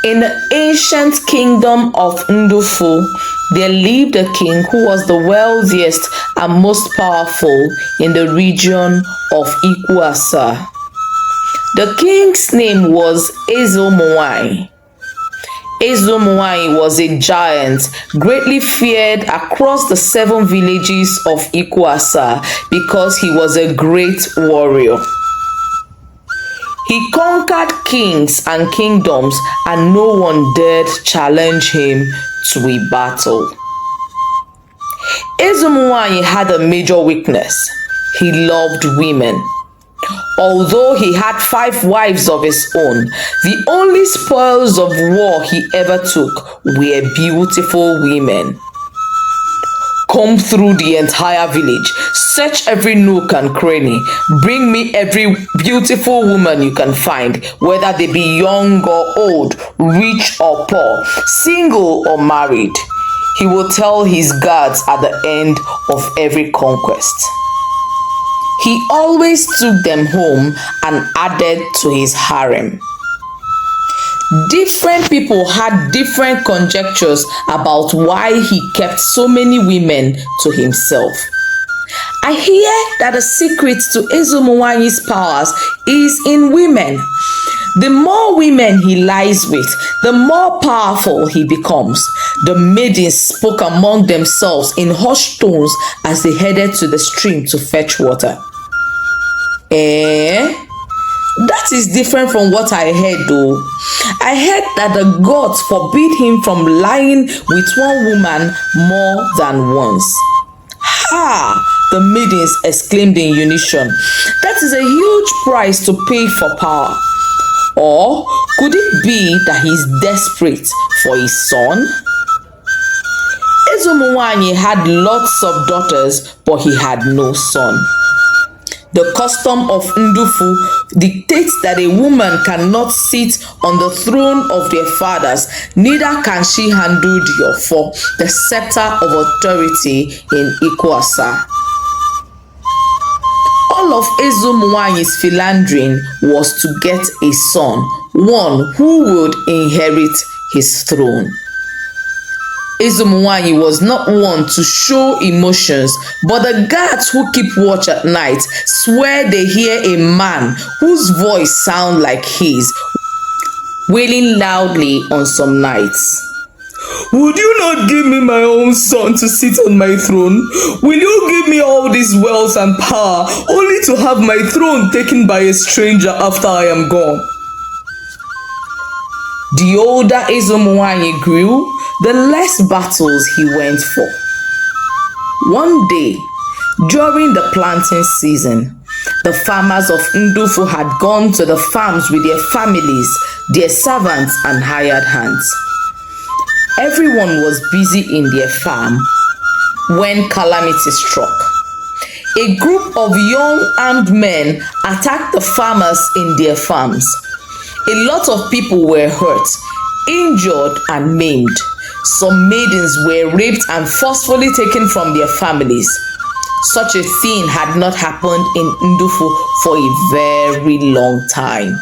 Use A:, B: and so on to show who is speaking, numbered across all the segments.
A: In the ancient kingdom of Ndufu, there lived a king who was the wealthiest and most powerful in the region of Ikwasa. The king's name was Ezomuwai. Ezomuwai was a giant, greatly feared across the 7 villages of Ikwasa because he was a great warrior. He conquered kings and kingdoms, and no one dared challenge him to a battle. Ezomuwai had a major weakness. He loved women. Although he had 5 wives of his own, the only spoils of war he ever took were beautiful women. Comb through the entire village, search every nook and cranny, bring me every beautiful woman you can find, whether they be young or old, rich or poor, single or married. He will tell his guards at the end of every conquest. He always took them home and added to his harem. Different people had different conjectures about why he kept so many women to himself. I hear that the secret to Ezomuwai's powers is in women. The more women he lies with, the more powerful he becomes. The maidens spoke among themselves in hushed tones as they headed to the stream to fetch water. That is different from what I heard though. I heard that the gods forbid him from lying with one woman more than once. Ha! The maidens exclaimed in unison. That is a huge price to pay for power. Or could it be that he is desperate for his son? Ezomuwai had lots of daughters, but he had no son. The custom of Ndufu dictates that a woman cannot sit on the throne of their fathers, neither can she handle the scepter of authority in Ikwasa. All of Ezomuwai's philandering was to get a son, one who would inherit his throne. Ezomuwai was not one to show emotions, but the guards who keep watch at night swear they hear a man whose voice sounds like his, wailing loudly on some nights. Would you not give me my own son to sit on my throne? Will you give me all this wealth and power only to have my throne taken by a stranger after I am gone? The older Ezomuwai grew, the less battles he went for. One day, during the planting season, the farmers of Ndufu had gone to the farms with their families, their servants, and hired hands. Everyone was busy in their farm when Calamity struck. A group of young armed men attacked the farmers in their farms. A lot of people were hurt, injured, and maimed. Some maidens were raped and forcefully taken from their families. Such a thing had not happened in Ndufu for a very long time.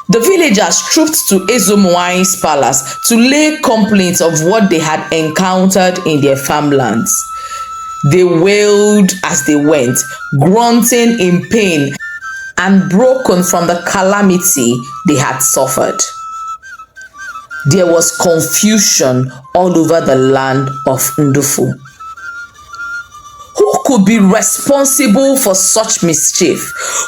A: The villagers trooped to Ezomuwai's palace to lay complaints of what they had encountered in their farmlands. They wailed as they went, grunting in pain and broken from the calamity they had suffered. There was confusion all over the land of Ndufu. Who could be responsible for such mischief?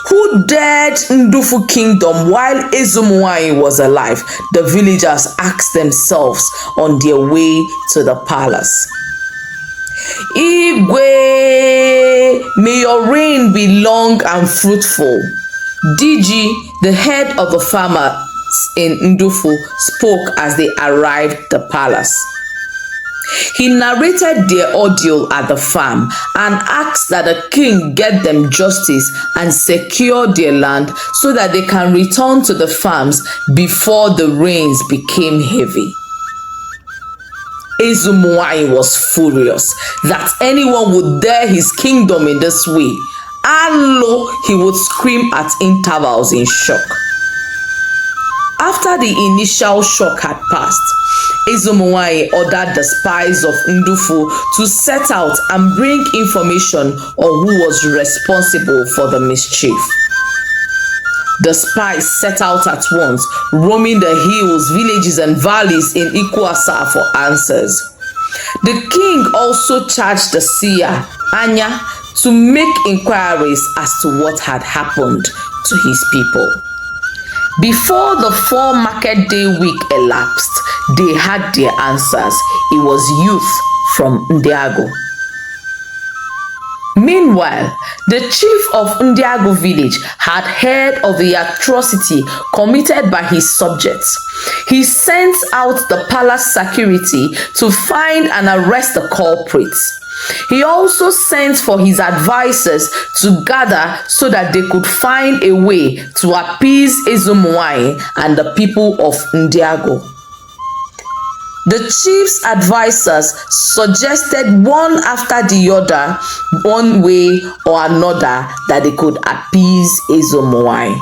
A: Who dared Ndufu kingdom while Ezomuwai was alive? The villagers asked themselves on their way to the palace. Igwe, may your reign be long and fruitful. Diji, the head of the farmers in Ndufu, spoke as they arrived at the palace. He narrated their ordeal at the farm and asked that the king get them justice and secure their land so that they can return to the farms before the rains became heavy. Ezomuwai was furious that anyone would dare his kingdom in this way, and lo, he would scream at intervals in shock. After the initial shock had passed, Ezomonwaye ordered the spies of Ndufu to set out and bring information on who was responsible for the mischief. The spies set out at once, roaming the hills, villages, and valleys in Ikwasa for answers. The king also charged the seer, Anya, to make inquiries as to what had happened to his people. Before the 4 market day week elapsed, they had their answers. It was youth from Ndiagu. Meanwhile, the chief of Ndiagu village had heard of the atrocity committed by his subjects. He sent out the palace security to find and arrest the culprits. He also sent for his advisors to gather so that they could find a way to appease Ezomonwaye and the people of Ndiagu. The chief's advisors suggested one after the other, one way or another, that they could appease Ezomonwaye.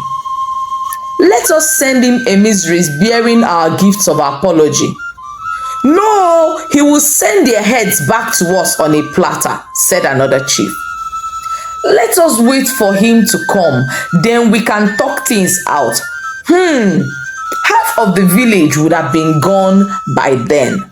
A: Let us send him emissaries bearing our gifts of apology. No, he will send their heads back to us on a platter, said another chief. Let us wait for him to come, then we can talk things out. Half of the village would have been gone by then.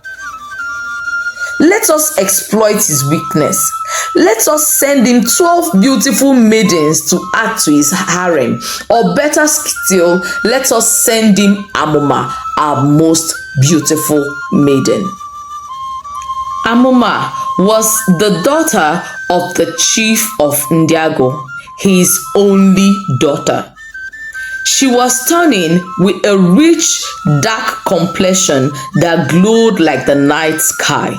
A: Let us exploit his weakness. Let us send him 12 beautiful maidens to add to his harem. Or better still, let us send him Amuma, our most beautiful maiden. Amuma was the daughter of the chief of Ndiagu, his only daughter. She was stunning with a rich, dark complexion that glowed like the night sky.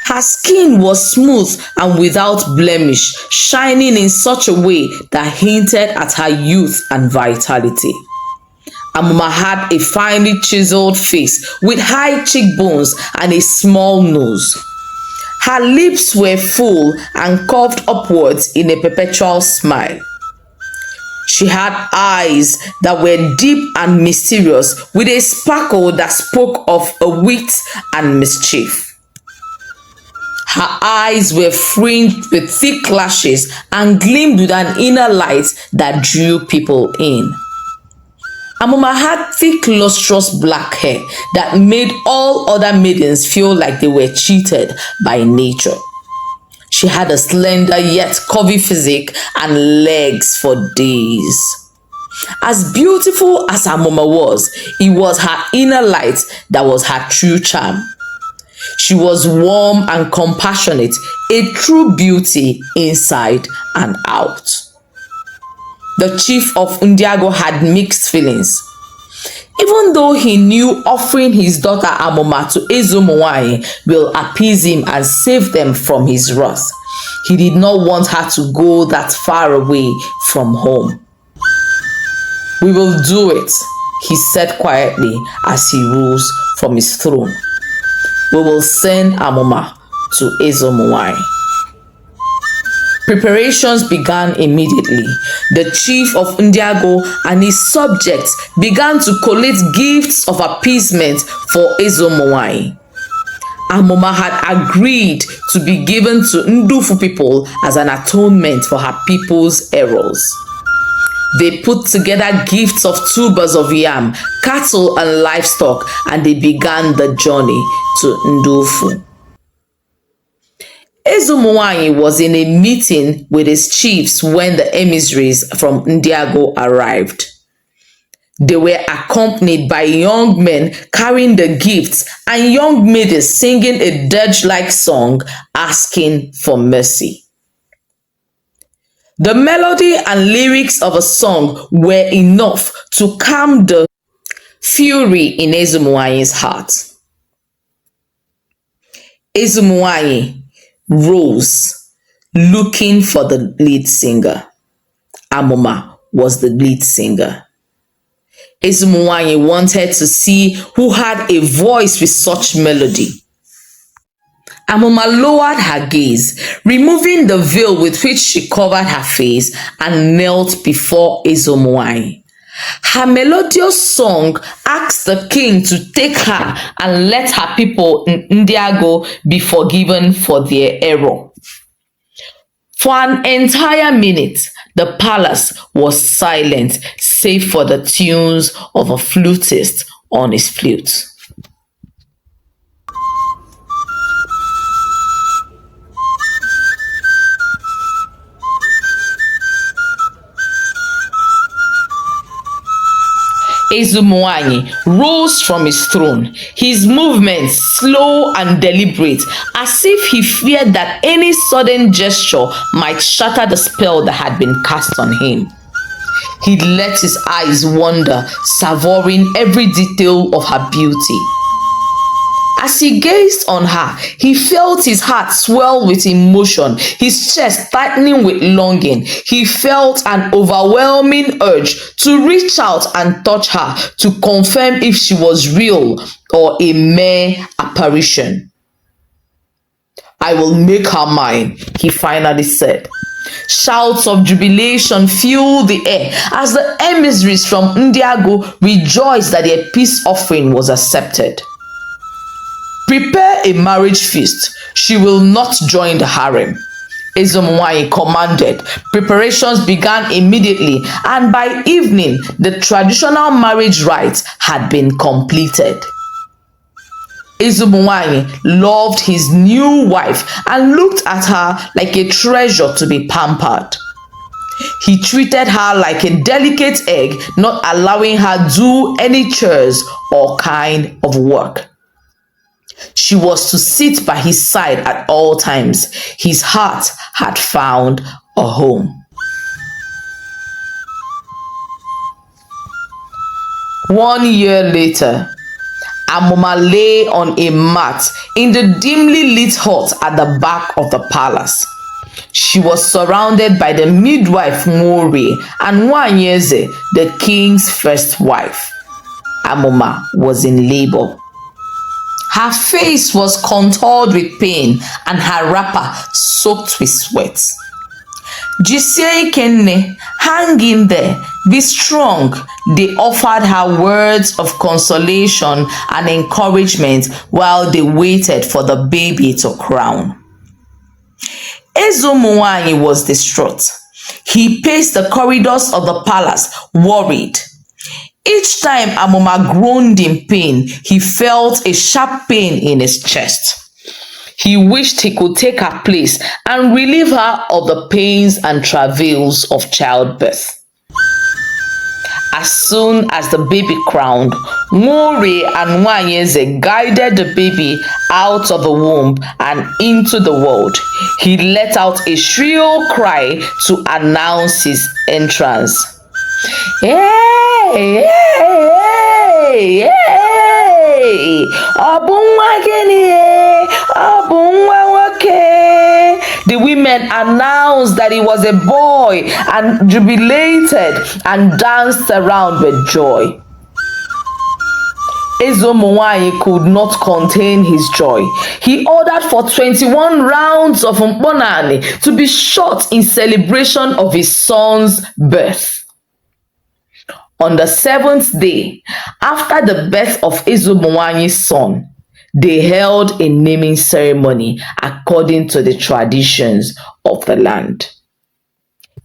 A: Her skin was smooth and without blemish, shining in such a way that hinted at her youth and vitality. Amuma had a finely chiseled face with high cheekbones and a small nose. Her lips were full and curved upwards in a perpetual smile. She had eyes that were deep and mysterious, with a sparkle that spoke of a wit and mischief. Her eyes were fringed with thick lashes and gleamed with an inner light that drew people in. Amuma had thick, lustrous black hair that made all other maidens feel like they were cheated by nature. She had a slender yet curvy physique and legs for days. As beautiful as Amuma was, it was her inner light that was her true charm. She was warm and compassionate, a true beauty inside and out. The chief of Ndiagu had mixed feelings. Even though he knew offering his daughter Amuma to Ezomonwaye will appease him and save them from his wrath, he did not want her to go that far away from home. "We will do it," he said quietly as he rose from his throne. "We will send Amuma to Ezomonwaye." Preparations began immediately. The chief of Ndiagu and his subjects began to collect gifts of appeasement for Ezomonwaye. Amuma had agreed to be given to Ndufu people as an atonement for her people's errors. They put together gifts of tubers of yam, cattle, and livestock, and they began the journey to Ndufu. Ezomonwaye was in a meeting with his chiefs when the emissaries from Ndiagu arrived. They were accompanied by young men carrying the gifts and young maidens singing a dirge-like song asking for mercy. The melody and lyrics of a song were enough to calm the fury in Ezomonwaye's heart. Ezomonwaye rose, looking for the lead singer. Amuma was the lead singer. Ezomonwaye wanted to see who had a voice with such melody. Amuma lowered her gaze, removing the veil with which she covered her face, and knelt before Ezomonwaye. Her melodious song asked the king to take her and let her people in Ndiagu be forgiven for their error. For an entire minute, the palace was silent save for the tunes of a flutist on his flute. Ezumuanyi rose from his throne, his movements slow and deliberate, as if he feared that any sudden gesture might shatter the spell that had been cast on him. He let his eyes wander, savoring every detail of her beauty. As he gazed on her, he felt his heart swell with emotion, his chest tightening with longing. He felt an overwhelming urge to reach out and touch her to confirm if she was real or a mere apparition. "I will make her mine," he finally said. Shouts of jubilation filled the air as the emissaries from Ndiagu rejoiced that their peace offering was accepted. "Prepare a marriage feast. She will not join the harem," Ezumuanyi commanded. Preparations began immediately, and by evening, the traditional marriage rites had been completed. Ezumuanyi loved his new wife and looked at her like a treasure to be pampered. He treated her like a delicate egg, not allowing her do any chores or kind of work. She was to sit by his side at all times. His heart had found a home. One year later, Amuma lay on a mat in the dimly lit hut at the back of the palace. She was surrounded by the midwife Mori and Wanyeze, the king's first wife. Amuma was in labor. Her face was contoured with pain and her wrapper soaked with sweat. "Jisie Kenne, hang in there, be strong," they offered her words of consolation and encouragement while they waited for the baby to crown. Ezumuanyi was distraught. He paced the corridors of the palace, worried. Each time Amuma groaned in pain, he felt a sharp pain in his chest. He wished he could take her place and relieve her of the pains and travails of childbirth. As soon as the baby crowned, Mori and Wanyeze guided the baby out of the womb and into the world. He let out a shrill cry to announce his entrance. "Hey, hey, hey, the women announced that he was a boy and jubilated and danced around with joy. Ezumuanyi could not contain his joy. He ordered for 21 rounds of mponani to be shot in celebration of his son's birth. On the 7th day, after the birth of Ezumuanyi's son, they held a naming ceremony according to the traditions of the land.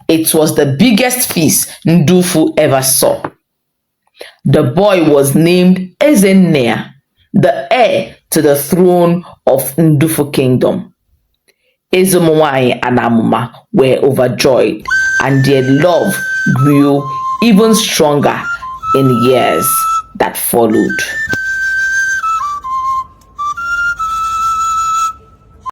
A: It was the biggest feast Ndufu ever saw. The boy was named Ezennea, the heir to the throne of Ndufu Kingdom. Ezumuanyi and Amuma were overjoyed, and their love grew even stronger in years that followed.